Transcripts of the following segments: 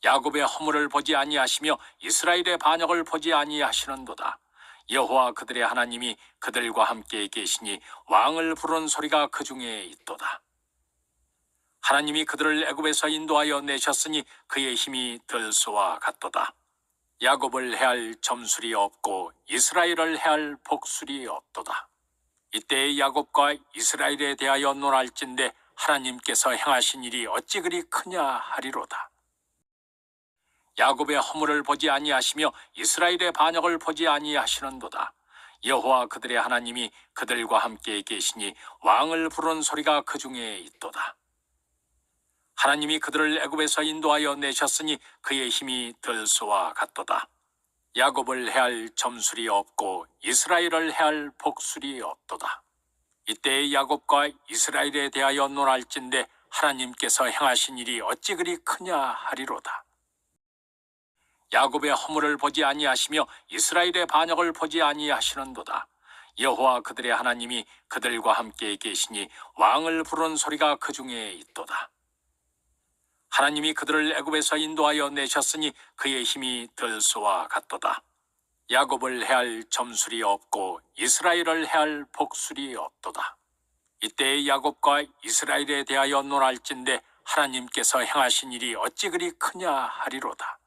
야곱의 허물을 보지 아니하시며 이스라엘의 반역을 보지 아니하시는도다. 여호와 그들의 하나님이 그들과 함께 계시니 왕을 부르는 소리가 그 중에 있도다. 하나님이 그들을 애굽에서 인도하여 내셨으니 그의 힘이 들소와 같도다. 야곱을 해할 점술이 없고 이스라엘을 해할 복술이 없도다. 이때 야곱과 이스라엘에 대하여 논할진대 하나님께서 행하신 일이 어찌 그리 크냐 하리로다. 야곱의 허물을 보지 아니하시며 이스라엘의 반역을 보지 아니하시는도다. 여호와 그들의 하나님이 그들과 함께 계시니 왕을 부르는 소리가 그 중에 있도다. 하나님이 그들을 애굽에서 인도하여 내셨으니 그의 힘이 들소와 같도다. 야곱을 해할 점술이 없고 이스라엘을 해할 복술이 없도다. 이때 야곱과 이스라엘에 대하여 논할진대 하나님께서 행하신 일이 어찌 그리 크냐 하리로다. 야곱의 허물을 보지 아니하시며 이스라엘의 반역을 보지 아니하시는도다. 여호와 그들의 하나님이 그들과 함께 계시니 왕을 부르는 소리가 그 중에 있도다. 하나님이 그들을 애굽에서 인도하여 내셨으니 그의 힘이 들소와 같도다. 야곱을 해할 점술이 없고 이스라엘을 해할 복술이 없도다. 이때 야곱과 이스라엘에 대하여 논할진대 하나님께서 행하신 일이 어찌 그리 크냐 하리로다.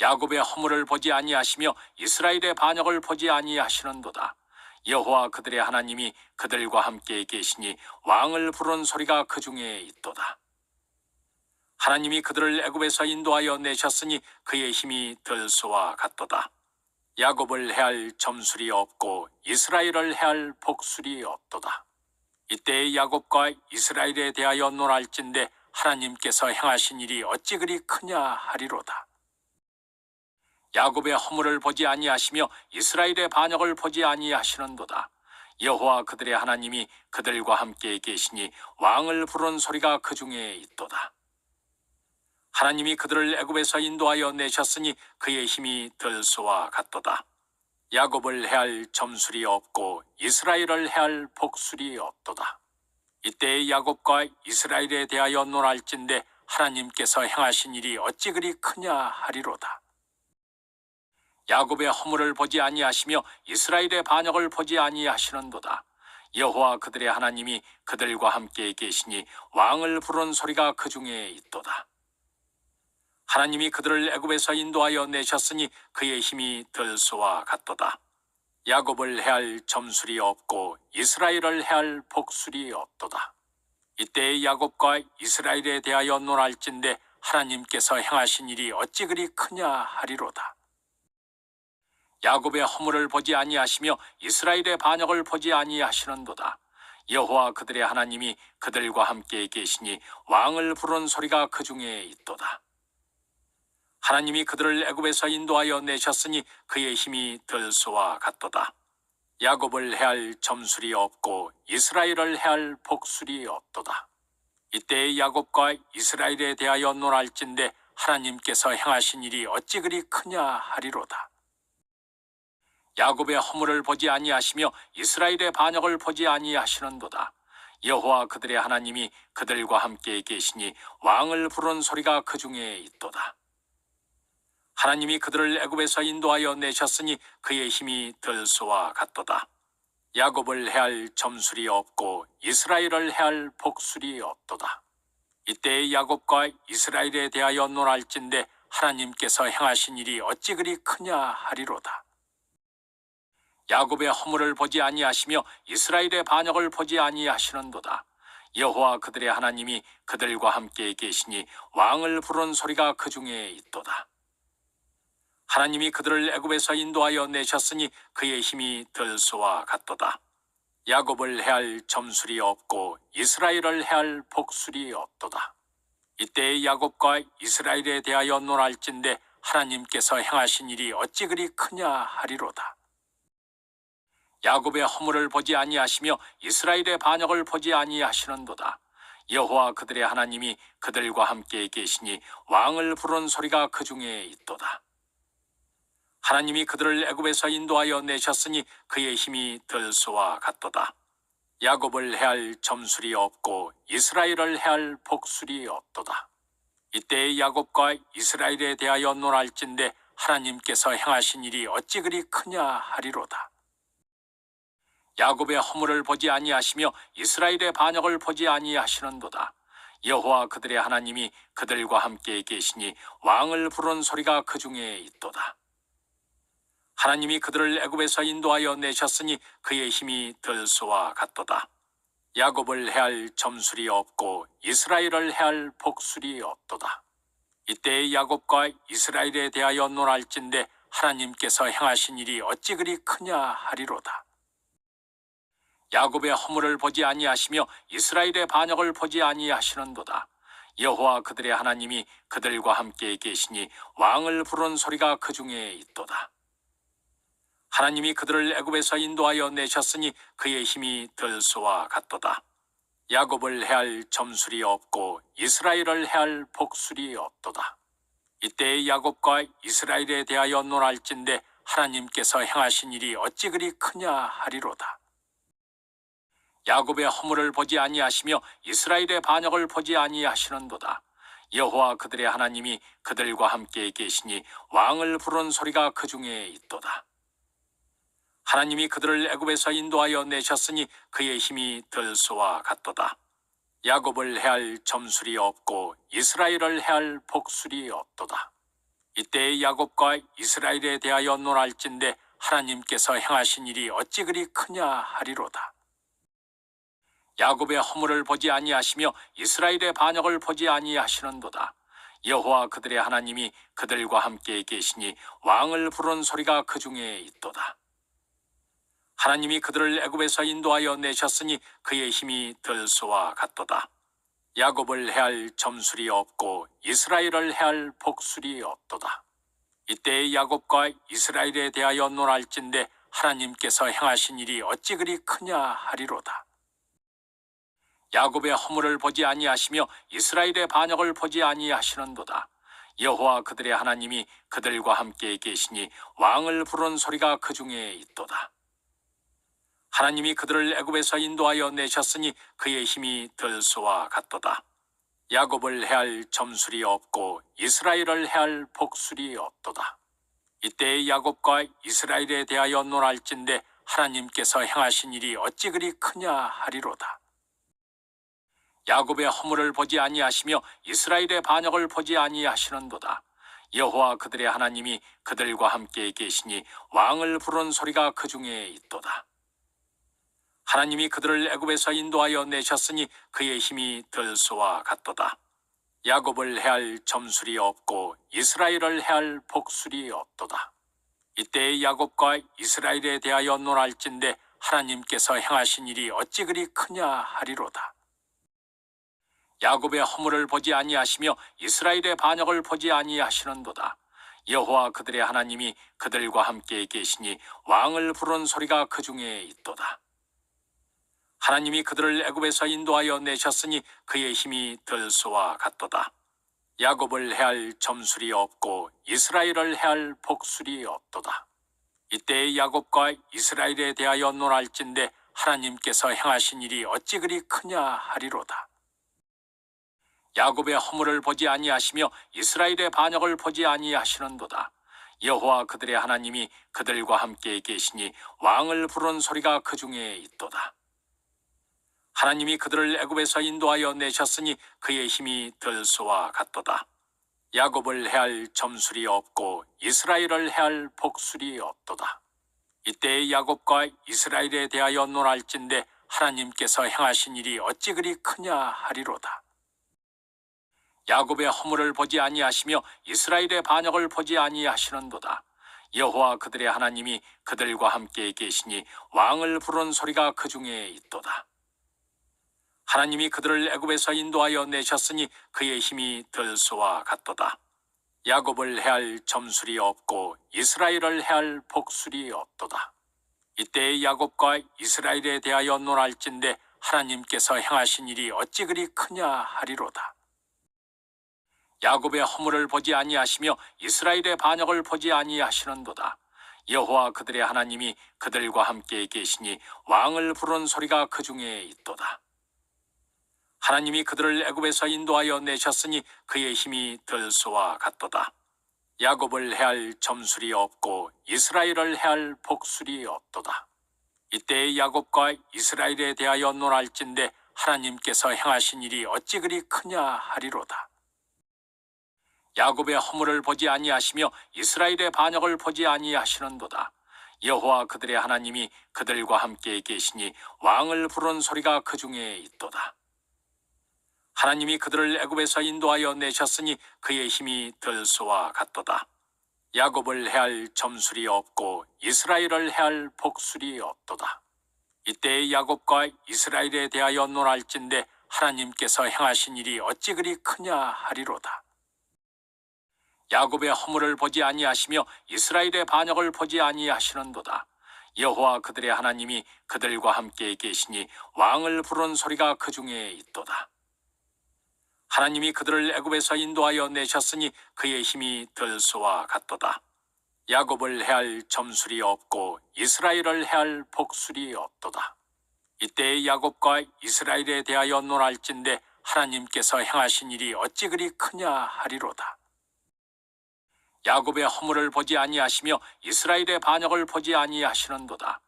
야곱의 허물을 보지 아니하시며 이스라엘의 반역을 보지 아니하시는도다. 여호와 그들의 하나님이 그들과 함께 계시니 왕을 부르는 소리가 그 중에 있도다. 하나님이 그들을 애굽에서 인도하여 내셨으니 그의 힘이 들소와 같도다. 야곱을 해할 점술이 없고 이스라엘을 해할 복술이 없도다. 이때 야곱과 이스라엘에 대하여 논할진대 하나님께서 행하신 일이 어찌 그리 크냐 하리로다. 야곱의 허물을 보지 아니하시며 이스라엘의 반역을 보지 아니하시는도다. 여호와 그들의 하나님이 그들과 함께 계시니 왕을 부르는 소리가 그 중에 있도다. 하나님이 그들을 애굽에서 인도하여 내셨으니 그의 힘이 들소와 같도다. 야곱을 해할 점술이 없고 이스라엘을 해할 복술이 없도다. 이때 야곱과 이스라엘에 대하여 논할진대 하나님께서 행하신 일이 어찌 그리 크냐 하리로다. 야곱의 허물을 보지 아니하시며 이스라엘의 반역을 보지 아니하시는도다. 여호와 그들의 하나님이 그들과 함께 계시니 왕을 부르는 소리가 그 중에 있도다. 하나님이 그들을 애굽에서 인도하여 내셨으니 그의 힘이 들소와 같도다. 야곱을 해할 점술이 없고 이스라엘을 해할 복술이 없도다. 이때 야곱과 이스라엘에 대하여 논할진대 하나님께서 행하신 일이 어찌 그리 크냐 하리로다. 야곱의 허물을 보지 아니하시며 이스라엘의 반역을 보지 아니하시는도다. 여호와 그들의 하나님이 그들과 함께 계시니 왕을 부르는 소리가 그 중에 있도다. 하나님이 그들을 애굽에서 인도하여 내셨으니 그의 힘이 들소와 같도다. 야곱을 해할 점술이 없고 이스라엘을 해할 복술이 없도다. 이때 야곱과 이스라엘에 대하여 논할진대 하나님께서 행하신 일이 어찌 그리 크냐 하리로다. 야곱의 허물을 보지 아니하시며 이스라엘의 반역을 보지 아니하시는도다. 여호와 그들의 하나님이 그들과 함께 계시니 왕을 부르는 소리가 그 중에 있도다. 하나님이 그들을 애굽에서 인도하여 내셨으니 그의 힘이 들소와 같도다. 야곱을 해할 점술이 없고 이스라엘을 해할 복술이 없도다. 이때 야곱과 이스라엘에 대하여 논할진대 하나님께서 행하신 일이 어찌 그리 크냐 하리로다. 야곱의 허물을 보지 아니하시며 이스라엘의 반역을 보지 아니하시는도다. 여호와 그들의 하나님이 그들과 함께 계시니 왕을 부르는 소리가 그 중에 있도다. 하나님이 그들을 애굽에서 인도하여 내셨으니 그의 힘이 들소와 같도다. 야곱을 해할 점술이 없고 이스라엘을 해할 복술이 없도다. 이때 야곱과 이스라엘에 대하여 논할진대 하나님께서 행하신 일이 어찌 그리 크냐 하리로다. 야곱의 허물을 보지 아니하시며 이스라엘의 반역을 보지 아니하시는도다. 여호와 그들의 하나님이 그들과 함께 계시니 왕을 부르는 소리가 그 중에 있도다. 하나님이 그들을 애굽에서 인도하여 내셨으니 그의 힘이 들소와 같도다. 야곱을 해할 점술이 없고 이스라엘을 해할 복술이 없도다. 이때 야곱과 이스라엘에 대하여 논할진대 하나님께서 행하신 일이 어찌 그리 크냐 하리로다. 야곱의 허물을 보지 아니하시며 이스라엘의 반역을 보지 아니하시는도다. 여호와 그들의 하나님이 그들과 함께 계시니 왕을 부르는 소리가 그 중에 있도다. 하나님이 그들을 애굽에서 인도하여 내셨으니 그의 힘이 들소와 같도다. 야곱을 해할 점술이 없고 이스라엘을 해할 복술이 없도다. 이때 야곱과 이스라엘에 대하여 논할진대 하나님께서 행하신 일이 어찌 그리 크냐 하리로다. 야곱의 허물을 보지 아니하시며 이스라엘의 반역을 보지 아니하시는도다. 여호와 그들의 하나님이 그들과 함께 계시니 왕을 부르는 소리가 그 중에 있도다. 하나님이 그들을 애굽에서 인도하여 내셨으니 그의 힘이 들소와 같도다. 야곱을 해할 점술이 없고 이스라엘을 해할 복술이 없도다. 이때 야곱과 이스라엘에 대하여 논할진대 하나님께서 행하신 일이 어찌 그리 크냐 하리로다. 야곱의 허물을 보지 아니하시며 이스라엘의 반역을 보지 아니하시는도다. 여호와 그들의 하나님이 그들과 함께 계시니 왕을 부르는 소리가 그 중에 있도다. 하나님이 그들을 애굽에서 인도하여 내셨으니 그의 힘이 들소와 같도다. 야곱을 해할 점술이 없고 이스라엘을 해할 복술이 없도다. 이때 야곱과 이스라엘에 대하여 논할진대 하나님께서 행하신 일이 어찌 그리 크냐 하리로다. 야곱의 허물을 보지 아니하시며 이스라엘의 반역을 보지 아니하시는도다. 여호와 그들의 하나님이 그들과 함께 계시니 왕을 부르는 소리가 그 중에 있도다. 하나님이 그들을 애굽에서 인도하여 내셨으니 그의 힘이 들소와 같도다. 야곱을 해할 점술이 없고 이스라엘을 해할 복술이 없도다. 이때 야곱과 이스라엘에 대하여 논할진대 하나님께서 행하신 일이 어찌 그리 크냐 하리로다. 야곱의 허물을 보지 아니하시며 이스라엘의 반역을 보지 아니하시는도다. 여호와 그들의 하나님이 그들과 함께 계시니 왕을 부르는 소리가 그 중에 있도다. 하나님이 그들을 애굽에서 인도하여 내셨으니 그의 힘이 들소와 같도다. 야곱을 해할 점술이 없고 이스라엘을 해할 복술이 없도다. 이때 야곱과 이스라엘에 대하여 논할진대 하나님께서 행하신 일이 어찌 그리 크냐 하리로다. 야곱의 허물을 보지 아니하시며 이스라엘의 반역을 보지 아니하시는도다. 여호와 그들의 하나님이 그들과 함께 계시니 왕을 부르는 소리가 그 중에 있도다. 하나님이 그들을 애굽에서 인도하여 내셨으니 그의 힘이 들소와 같도다. 야곱을 해할 점술이 없고 이스라엘을 해할 복술이 없도다. 이때 야곱과 이스라엘에 대하여 논할진대 하나님께서 행하신 일이 어찌 그리 크냐 하리로다. 야곱의 허물을 보지 아니하시며 이스라엘의 반역을 보지 아니하시는도다. 여호와 그들의 하나님이 그들과 함께 계시니 왕을 부르는 소리가 그 중에 있도다. 하나님이 그들을 애굽에서 인도하여 내셨으니 그의 힘이 들소와 같도다. 야곱을 해할 점술이 없고 이스라엘을 해할 복술이 없도다. 이때 야곱과 이스라엘에 대하여 논할진대 하나님께서 행하신 일이 어찌 그리 크냐 하리로다. 야곱의 허물을 보지 아니하시며 이스라엘의 반역을 보지 아니하시는도다. 여호와 그들의 하나님이 그들과 함께 계시니 왕을 부르는 소리가 그 중에 있도다. 하나님이 그들을 애굽에서 인도하여 내셨으니 그의 힘이 들소와 같도다. 야곱을 해할 점술이 없고 이스라엘을 해할 복술이 없도다. 이때 야곱과 이스라엘에 대하여 논할진대 하나님께서 행하신 일이 어찌 그리 크냐 하리로다. 야곱의 허물을 보지 아니하시며 이스라엘의 반역을 보지 아니하시는도다. 여호와 그들의 하나님이 그들과 함께 계시니 왕을 부르는 소리가 그 중에 있도다. 하나님이 그들을 애굽에서 인도하여 내셨으니 그의 힘이 들소와 같도다. 야곱을 해할 점술이 없고 이스라엘을 해할 복술이 없도다. 이때 야곱과 이스라엘에 대하여 논할진대 하나님께서 행하신 일이 어찌 그리 크냐 하리로다. 야곱의 허물을 보지 아니하시며 이스라엘의 반역을 보지 아니하시는도다. 여호와 그들의 하나님이 그들과 함께 계시니 왕을 부르는 소리가 그 중에 있도다. 하나님이 그들을 애굽에서 인도하여 내셨으니 그의 힘이 들소와 같도다. 야곱을 해할 점술이 없고 이스라엘을 해할 복술이 없도다. 이때의 야곱과 이스라엘에 대하여 논할진대 하나님께서 행하신 일이 어찌 그리 크냐 하리로다. 야곱의 허물을 보지 아니하시며 이스라엘의 반역을 보지 아니하시는도다. 여호와 그들의 하나님이 그들과 함께 계시니 왕을 부르는 소리가 그 중에 있도다. 하나님이 그들을 애굽에서 인도하여 내셨으니 그의 힘이 들소와 같도다. 야곱을 해할 점술이 없고 이스라엘을 해할 복술이 없도다. 이때의 야곱과 이스라엘에 대하여 논할진대 하나님께서 행하신 일이 어찌 그리 크냐 하리로다. 야곱의 허물을 보지 아니하시며 이스라엘의 반역을 보지 아니하시는도다. 여호와 그들의 하나님이 그들과 함께 계시니 왕을 부르는 소리가 그 중에 있도다. 하나님이 그들을 애굽에서 인도하여 내셨으니 그의 힘이 들소와 같도다. 야곱을 해할 점술이 없고 이스라엘을 해할 복술이 없도다. 이때의 야곱과 이스라엘에 대하여 논할진대 하나님께서 행하신 일이 어찌 그리 크냐 하리로다. 야곱의 허물을 보지 아니하시며 이스라엘의 반역을 보지 아니하시는도다.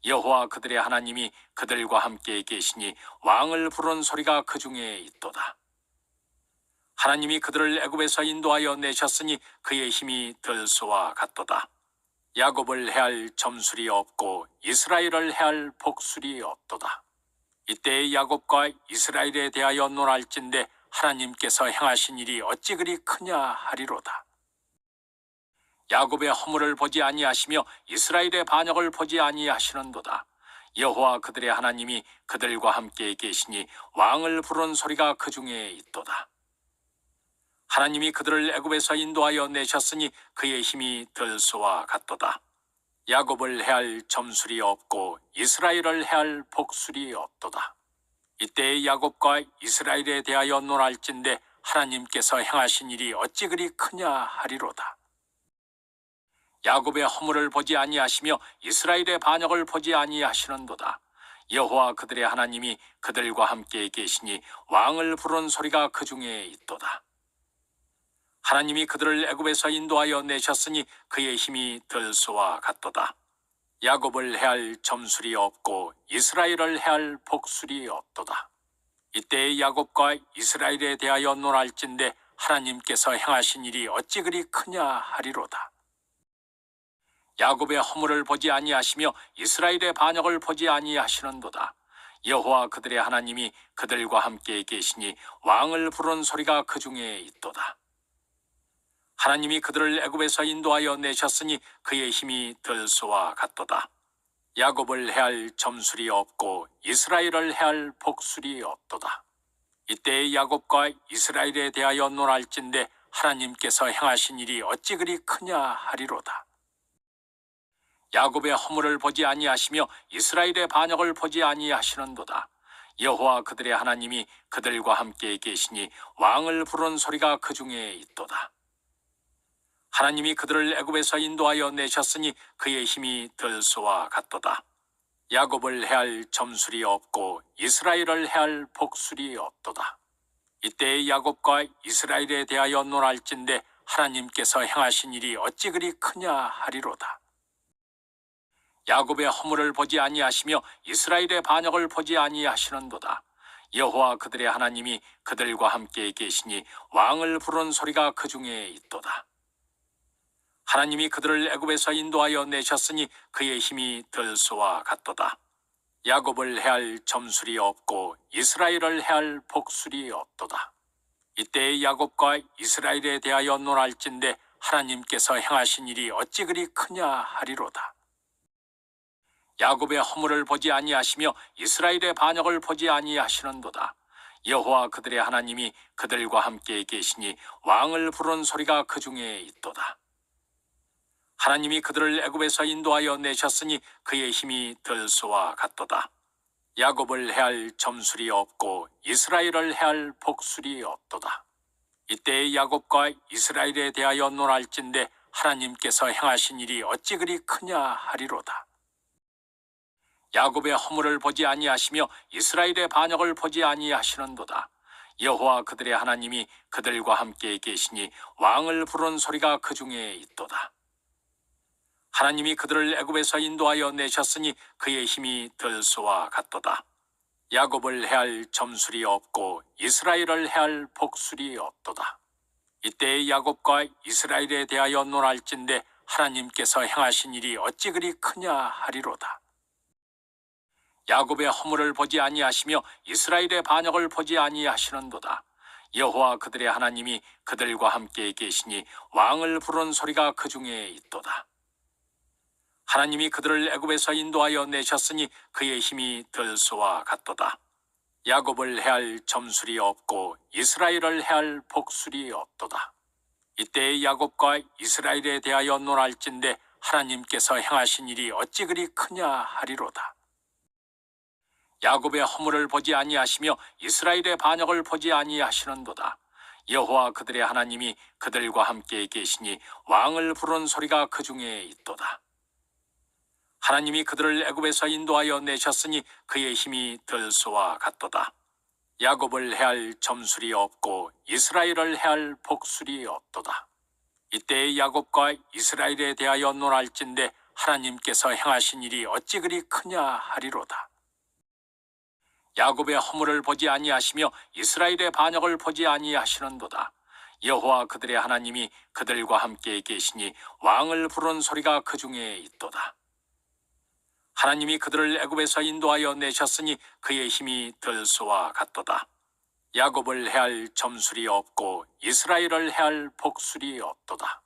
여호와 그들의 하나님이 그들과 함께 계시니 왕을 부르는 소리가 그 중에 있도다. 하나님이 그들을 애굽에서 인도하여 내셨으니 그의 힘이 들소와 같도다. 야곱을 해할 점술이 없고 이스라엘을 해할 복술이 없도다. 이때의 야곱과 이스라엘에 대하여 논할진대 하나님께서 행하신 일이 어찌 그리 크냐 하리로다. 야곱의 허물을 보지 아니하시며 이스라엘의 반역을 보지 아니하시는도다. 여호와 그들의 하나님이 그들과 함께 계시니 왕을 부르는 소리가 그 중에 있도다. 하나님이 그들을 애굽에서 인도하여 내셨으니 그의 힘이 들소와 같도다. 야곱을 해할 점술이 없고 이스라엘을 해할 복술이 없도다. 이때의 야곱과 이스라엘에 대하여 논할진대 하나님께서 행하신 일이 어찌 그리 크냐 하리로다. 야곱의 허물을 보지 아니하시며 이스라엘의 반역을 보지 아니하시는도다. 여호와 그들의 하나님이 그들과 함께 계시니 왕을 부르는 소리가 그 중에 있도다. 하나님이 그들을 애굽에서 인도하여 내셨으니 그의 힘이 들소와 같도다. 야곱을 해할 점술이 없고 이스라엘을 해할 복술이 없도다. 이때의 야곱과 이스라엘에 대하여 논할진대 하나님께서 행하신 일이 어찌 그리 크냐 하리로다. 야곱의 허물을 보지 아니하시며 이스라엘의 반역을 보지 아니하시는도다. 여호와 그들의 하나님이 그들과 함께 계시니 왕을 부르는 소리가 그 중에 있도다. 하나님이 그들을 애굽에서 인도하여 내셨으니 그의 힘이 들소와 같도다. 야곱을 해할 점술이 없고 이스라엘을 해할 복술이 없도다. 이때의 야곱과 이스라엘에 대하여 논할진대 하나님께서 행하신 일이 어찌 그리 크냐 하리로다. 야곱의 허물을 보지 아니하시며 이스라엘의 반역을 보지 아니하시는도다. 여호와 그들의 하나님이 그들과 함께 계시니 왕을 부르는 소리가 그 중에 있도다. 하나님이 그들을 애굽에서 인도하여 내셨으니 그의 힘이 들소와 같도다. 야곱을 해할 점술이 없고 이스라엘을 해할 복술이 없도다. 이때의 야곱과 이스라엘에 대하여 논할진대 하나님께서 행하신 일이 어찌 그리 크냐 하리로다. 야곱의 허물을 보지 아니하시며 이스라엘의 반역을 보지 아니하시는도다. 여호와 그들의 하나님이 그들과 함께 계시니 왕을 부르는 소리가 그 중에 있도다. 하나님이 그들을 애굽에서 인도하여 내셨으니 그의 힘이 들소와 같도다. 야곱을 해할 점술이 없고 이스라엘을 해할 복술이 없도다. 이때의 야곱과 이스라엘에 대하여 논할진대 하나님께서 행하신 일이 어찌 그리 크냐 하리로다. 야곱의 허물을 보지 아니하시며 이스라엘의 반역을 보지 아니하시는도다. 여호와 그들의 하나님이 그들과 함께 계시니 왕을 부르는 소리가 그 중에 있도다. 하나님이 그들을 애굽에서 인도하여 내셨으니 그의 힘이 들소와 같도다. 야곱을 해할 점술이 없고 이스라엘을 해할 복술이 없도다. 이때의 야곱과 이스라엘에 대하여 논할진대 하나님께서 행하신 일이 어찌 그리 크냐 하리로다. 야곱의 허물을 보지 아니하시며 이스라엘의 반역을 보지 아니하시는도다. 여호와 그들의 하나님이 그들과 함께 계시니 왕을 부르는 소리가 그 중에 있도다. 하나님이 그들을 애굽에서 인도하여 내셨으니 그의 힘이 들소와 같도다. 야곱을 해할 점술이 없고 이스라엘을 해할 복술이 없도다. 이때의 야곱과 이스라엘에 대하여 논할진대 하나님께서 행하신 일이 어찌 그리 크냐 하리로다. 야곱의 허물을 보지 아니하시며 이스라엘의 반역을 보지 아니하시는도다. 여호와 그들의 하나님이 그들과 함께 계시니 왕을 부르는 소리가 그 중에 있도다. 하나님이 그들을 애굽에서 인도하여 내셨으니 그의 힘이 들소와 같도다. 야곱을 해할 점술이 없고 이스라엘을 해할 복술이 없도다. 이때의 야곱과 이스라엘에 대하여 논할진대 하나님께서 행하신 일이 어찌 그리 크냐 하리로다. 야곱의 허물을 보지 아니하시며 이스라엘의 반역을 보지 아니하시는도다. 여호와 그들의 하나님이 그들과 함께 계시니 왕을 부르는 소리가 그 중에 있도다. 하나님이 그들을 애굽에서 인도하여 내셨으니 그의 힘이 들소와 같도다. 야곱을 해할 점술이 없고 이스라엘을 해할 복술이 없도다. 이때의 야곱과 이스라엘에 대하여 논할진대 하나님께서 행하신 일이 어찌 그리 크냐 하리로다. 야곱의 허물을 보지 아니하시며 이스라엘의 반역을 보지 아니하시는도다. 여호와 그들의 하나님이 그들과 함께 계시니 왕을 부르는 소리가 그 중에 있도다. 하나님이 그들을 애굽에서 인도하여 내셨으니 그의 힘이 들소와 같도다. 야곱을 해할 점술이 없고 이스라엘을 해할 복술이 없도다.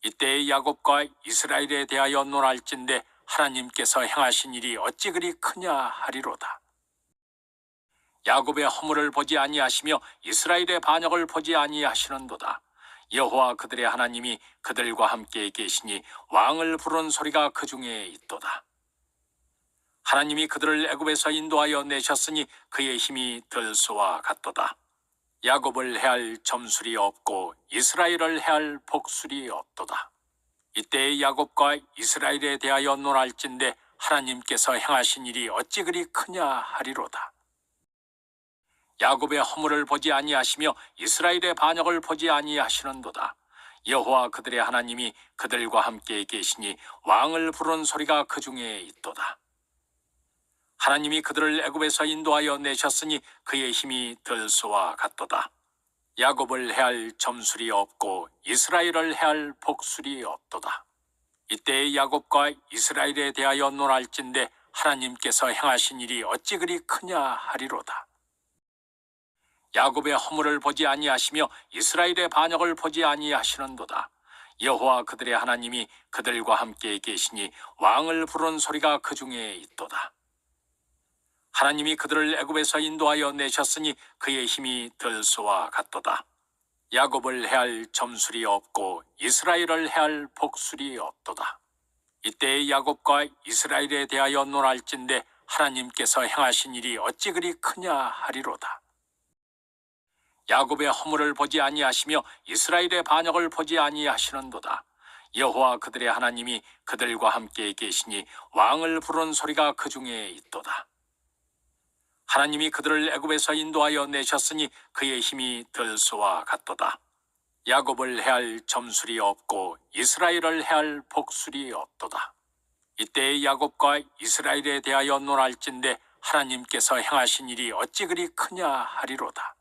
이때의 야곱과 이스라엘에 대하여 논할진대 하나님께서 행하신 일이 어찌 그리 크냐 하리로다. 야곱의 허물을 보지 아니하시며 이스라엘의 반역을 보지 아니하시는도다. 여호와 그들의 하나님이 그들과 함께 계시니 왕을 부르는 소리가 그 중에 있도다. 하나님이 그들을 애굽에서 인도하여 내셨으니 그의 힘이 들소와 같도다. 야곱을 해할 점술이 없고 이스라엘을 해할 복술이 없도다. 이때의 야곱과 이스라엘에 대하여 논할진대 하나님께서 행하신 일이 어찌 그리 크냐 하리로다. 야곱의 허물을 보지 아니하시며 이스라엘의 반역을 보지 아니하시는도다. 여호와 그들의 하나님이 그들과 함께 계시니 왕을 부르는 소리가 그 중에 있도다. 하나님이 그들을 애굽에서 인도하여 내셨으니 그의 힘이 들소와 같도다. 야곱을 해할 점술이 없고 이스라엘을 해할 복술이 없도다. 이때의 야곱과 이스라엘에 대하여 논할진대 하나님께서 행하신 일이 어찌 그리 크냐 하리로다. 야곱의 허물을 보지 아니하시며 이스라엘의 반역을 보지 아니하시는도다. 여호와 그들의 하나님이 그들과 함께 계시니 왕을 부르는 소리가 그 중에 있도다. 하나님이 그들을 애굽에서 인도하여 내셨으니 그의 힘이 들소와 같도다. 야곱을 해할 점술이 없고 이스라엘을 해할 복술이 없도다. 이때의 야곱과 이스라엘에 대하여 논할진대 하나님께서 행하신 일이 어찌 그리 크냐 하리로다. 야곱의 허물을 보지 아니하시며 이스라엘의 반역을 보지 아니하시는도다. 여호와 그들의 하나님이 그들과 함께 계시니 왕을 부르는 소리가 그 중에 있도다. 하나님이 그들을 애굽에서 인도하여 내셨으니 그의 힘이 들소와 같도다. 야곱을 해할 점술이 없고 이스라엘을 해할 복술이 없도다. 이때의 야곱과 이스라엘에 대하여 논할진대 하나님께서 행하신 일이 어찌 그리 크냐 하리로다.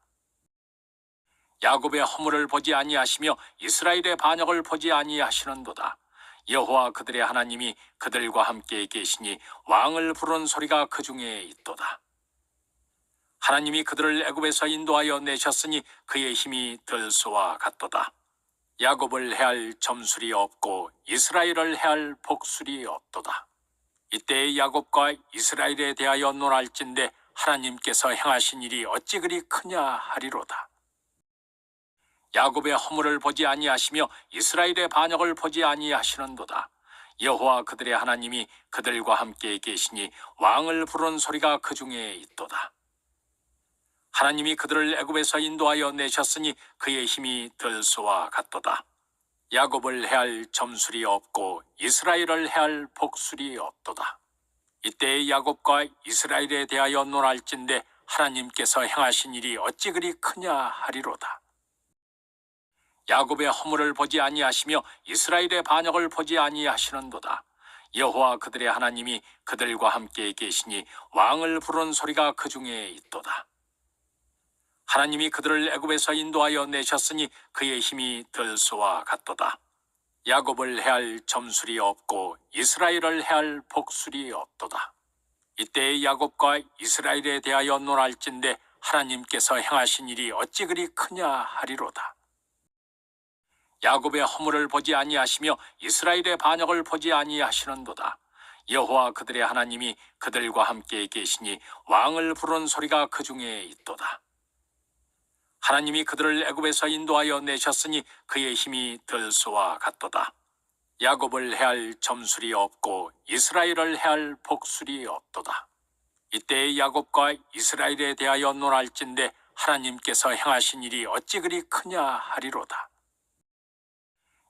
야곱의 허물을 보지 아니하시며 이스라엘의 반역을 보지 아니하시는도다. 여호와 그들의 하나님이 그들과 함께 계시니 왕을 부르는 소리가 그 중에 있도다. 하나님이 그들을 애굽에서 인도하여 내셨으니 그의 힘이 들소와 같도다. 야곱을 해할 점술이 없고 이스라엘을 해할 복술이 없도다. 이때의 야곱과 이스라엘에 대하여 논할진대 하나님께서 행하신 일이 어찌 그리 크냐 하리로다. 야곱의 허물을 보지 아니하시며 이스라엘의 반역을 보지 아니하시는도다. 여호와 그들의 하나님이 그들과 함께 계시니 왕을 부르는 소리가 그 중에 있도다. 하나님이 그들을 애굽에서 인도하여 내셨으니 그의 힘이 들소와 같도다. 야곱을 해할 점술이 없고 이스라엘을 해할 복술이 없도다. 이때 야곱과 이스라엘에 대하여 논할진대 하나님께서 행하신 일이 어찌 그리 크냐 하리로다. 야곱의 허물을 보지 아니하시며 이스라엘의 반역을 보지 아니하시는도다. 여호와 그들의 하나님이 그들과 함께 계시니 왕을 부르는 소리가 그 중에 있도다. 하나님이 그들을 애굽에서 인도하여 내셨으니 그의 힘이 들소와 같도다. 야곱을 해할 점술이 없고 이스라엘을 해할 복술이 없도다. 이때 야곱과 이스라엘에 대하여 논할진대 하나님께서 행하신 일이 어찌 그리 크냐 하리로다. 야곱의 허물을 보지 아니하시며 이스라엘의 반역을 보지 아니하시는도다. 여호와 그들의 하나님이 그들과 함께 계시니 왕을 부르는 소리가 그 중에 있도다. 하나님이 그들을 애굽에서 인도하여 내셨으니 그의 힘이 들소와 같도다. 야곱을 해할 점술이 없고 이스라엘을 해할 복술이 없도다. 이때 야곱과 이스라엘에 대하여 논할진대 하나님께서 행하신 일이 어찌 그리 크냐 하리로다.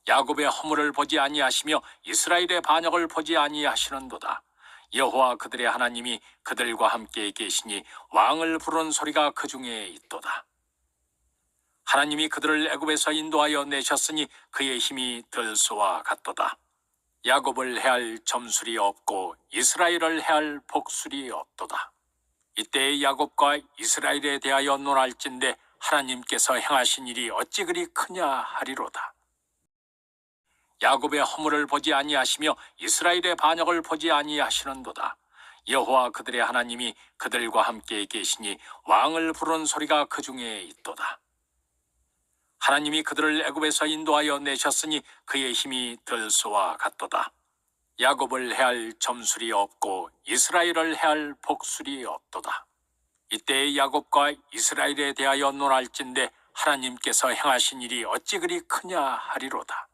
야곱의 허물을 보지 아니하시며 이스라엘의 반역을 보지 아니하시는도다. 여호와 그들의 하나님이 그들과 함께 계시니 왕을 부르는 소리가 그 중에 있도다. 하나님이 그들을 애굽에서 인도하여 내셨으니 그의 힘이 들소와 같도다. 야곱을 해할 점술이 없고 이스라엘을 해할 복술이 없도다. 이때 야곱과 이스라엘에 대하여 논할진대 하나님께서 행하신 일이 어찌 그리 크냐 하리로다. 야곱의 허물을 보지 아니하시며 이스라엘의 반역을 보지 아니하시는도다. 여호와 그들의 하나님이 그들과 함께 계시니 왕을 부르는 소리가 그 중에 있도다. 하나님이 그들을 애굽에서 인도하여 내셨으니 그의 힘이 들소와 같도다. 야곱을 해할 점술이 없고 이스라엘을 해할 복술이 없도다. 이때 야곱과 이스라엘에 대하여 논할진대 하나님께서 행하신 일이 어찌 그리 크냐 하리로다.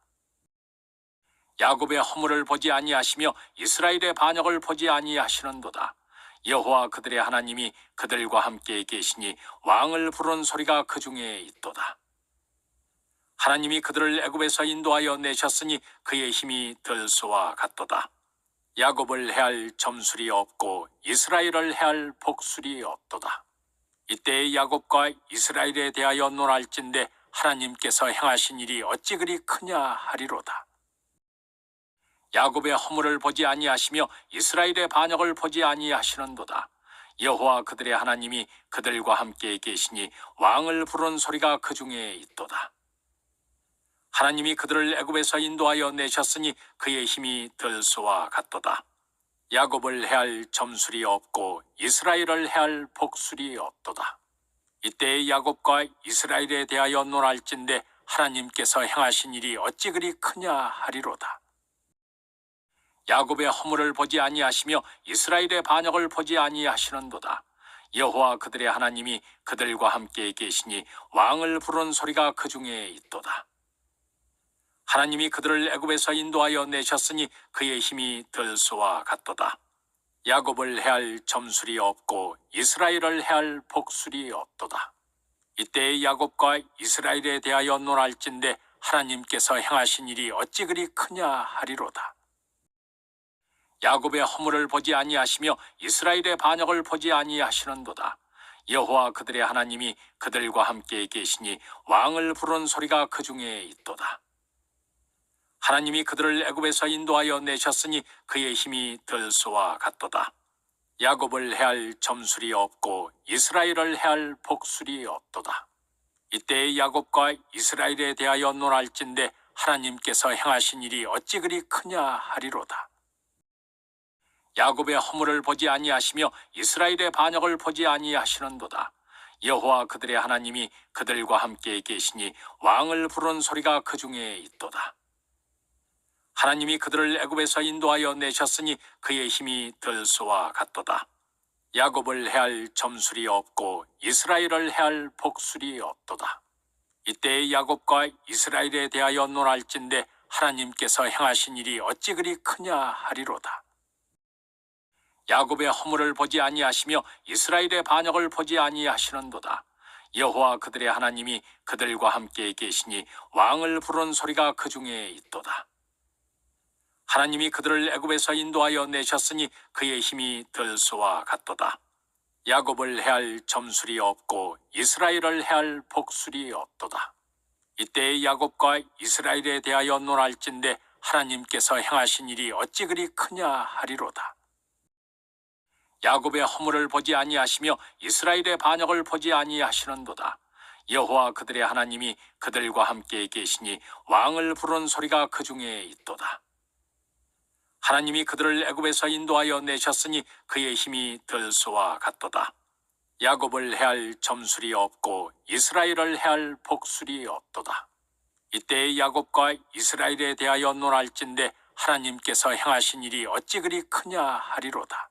야곱의 허물을 보지 아니하시며 이스라엘의 반역을 보지 아니하시는도다. 여호와 그들의 하나님이 그들과 함께 계시니 왕을 부르는 소리가 그 중에 있도다. 하나님이 그들을 애굽에서 인도하여 내셨으니 그의 힘이 들소와 같도다. 야곱을 해할 점술이 없고 이스라엘을 해할 복술이 없도다. 이때 야곱과 이스라엘에 대하여 논할진대 하나님께서 행하신 일이 어찌 그리 크냐 하리로다. 야곱의 허물을 보지 아니하시며 이스라엘의 반역을 보지 아니하시는도다. 여호와 그들의 하나님이 그들과 함께 계시니 왕을 부르는 소리가 그 중에 있도다. 하나님이 그들을 애굽에서 인도하여 내셨으니 그의 힘이 들소와 같도다. 야곱을 해할 점술이 없고 이스라엘을 해할 복술이 없도다. 이때 야곱과 이스라엘에 대하여 논할진대 하나님께서 행하신 일이 어찌 그리 크냐 하리로다. 야곱의 허물을 보지 아니하시며 이스라엘의 반역을 보지 아니하시는도다. 여호와 그들의 하나님이 그들과 함께 계시니 왕을 부르는 소리가 그 중에 있도다. 하나님이 그들을 애굽에서 인도하여 내셨으니 그의 힘이 들소와 같도다. 야곱을 해할 점술이 없고 이스라엘을 해할 복술이 없도다. 이때 야곱과 이스라엘에 대하여 논할진대 하나님께서 행하신 일이 어찌 그리 크냐 하리로다. 야곱의 허물을 보지 아니하시며 이스라엘의 반역을 보지 아니하시는도다. 여호와 그들의 하나님이 그들과 함께 계시니 왕을 부르는 소리가 그 중에 있도다. 하나님이 그들을 애굽에서 인도하여 내셨으니 그의 힘이 들소와 같도다. 야곱을 해할 점술이 없고 이스라엘을 해할 복술이 없도다. 이때 야곱과 이스라엘에 대하여 논할진대 하나님께서 행하신 일이 어찌 그리 크냐 하리로다. 야곱의 허물을 보지 아니하시며 이스라엘의 반역을 보지 아니하시는도다. 여호와 그들의 하나님이 그들과 함께 계시니 왕을 부르는 소리가 그 중에 있도다. 하나님이 그들을 애굽에서 인도하여 내셨으니 그의 힘이 들소와 같도다. 야곱을 해할 점술이 없고 이스라엘을 해할 복술이 없도다. 이때 야곱과 이스라엘에 대하여 논할진대 하나님께서 행하신 일이 어찌 그리 크냐 하리로다. 야곱의 허물을 보지 아니하시며 이스라엘의 반역을 보지 아니하시는도다. 여호와 그들의 하나님이 그들과 함께 계시니 왕을 부르는 소리가 그 중에 있도다. 하나님이 그들을 애굽에서 인도하여 내셨으니 그의 힘이 들소와 같도다. 야곱을 해할 점술이 없고 이스라엘을 해할 복술이 없도다. 이때 야곱과 이스라엘에 대하여 논할진대 하나님께서 행하신 일이 어찌 그리 크냐 하리로다. 야곱의 허물을 보지 아니하시며 이스라엘의 반역을 보지 아니하시는도다. 여호와 그들의 하나님이 그들과 함께 계시니 왕을 부르는 소리가 그 중에 있도다. 하나님이 그들을 애굽에서 인도하여 내셨으니 그의 힘이 들소와 같도다. 야곱을 해할 점술이 없고 이스라엘을 해할 복술이 없도다. 이때 야곱과 이스라엘에 대하여 논할진대 하나님께서 행하신 일이 어찌 그리 크냐 하리로다.